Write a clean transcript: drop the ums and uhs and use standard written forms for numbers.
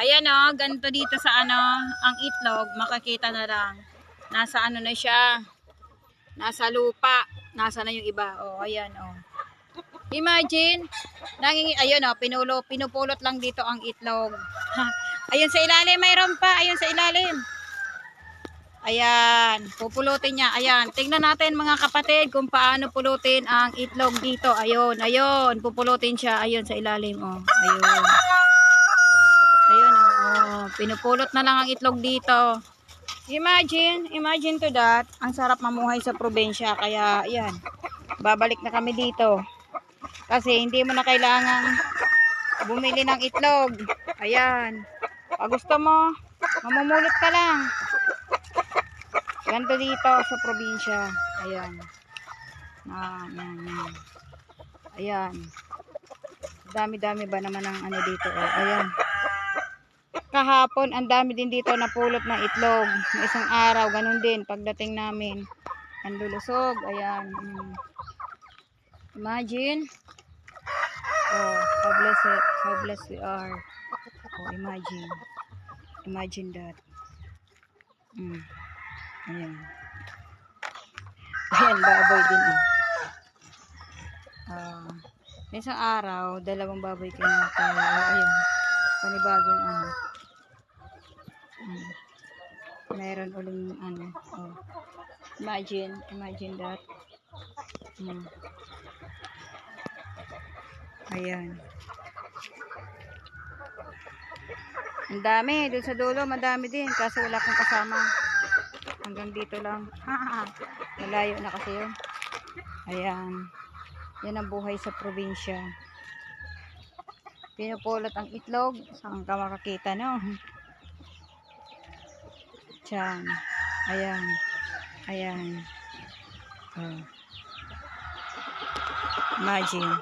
Ayan o, ganito dito sa ano, ang itlog, makakita na lang. Nasa ano na siya, nasa lupa, nasa na yung iba. O, ayan o. Imagine, ayun o, pinupulot lang dito ang itlog. Ayun sa ilalim, mayroon pa, ayun sa ilalim. Ayan, pupulutin niya. Ayan, tingnan natin mga kapatid kung paano pulutin ang itlog dito. Ayun, ayun, pupulutin siya. Ayun sa ilalim, oh. Ayun. Ayun, oh. Pinupulot na lang ang itlog dito. Imagine to that. Ang sarap mamuhay sa probinsya. Kaya, ayan, babalik na kami dito. Kasi hindi mo na kailangang bumili ng itlog. Ayan. Pag gusto mo, mamumulot ka lang. Ganito dito sa probinsya. Ayan. Ayan. Ayan. Dami-dami ba naman ang ano dito? Oh, ayan. Kahapon, ang dami din dito napulot ng itlog. May isang araw, ganun din. Pagdating namin, ang lulusog. Ayan. Imagine. Oh, how blessed we are. Oh, imagine. Imagine that. Ayan. Ayan, baboy din. Isang araw, 2 baboy kinatay. Ayan. Panibagong ano. Meron uling ano. Oh. Imagine that. Ayan. Ang dami. Doon sa dulo, madami din. Kaso wala akong kasama. Hanggang dito lang. Malayo na kasi yun. Ayan. Yan ang buhay sa probinsya. Pinupulot ang itlog. Saan ka makakita, no? Diyan. Ayan. Ayan. Oh. Imagine.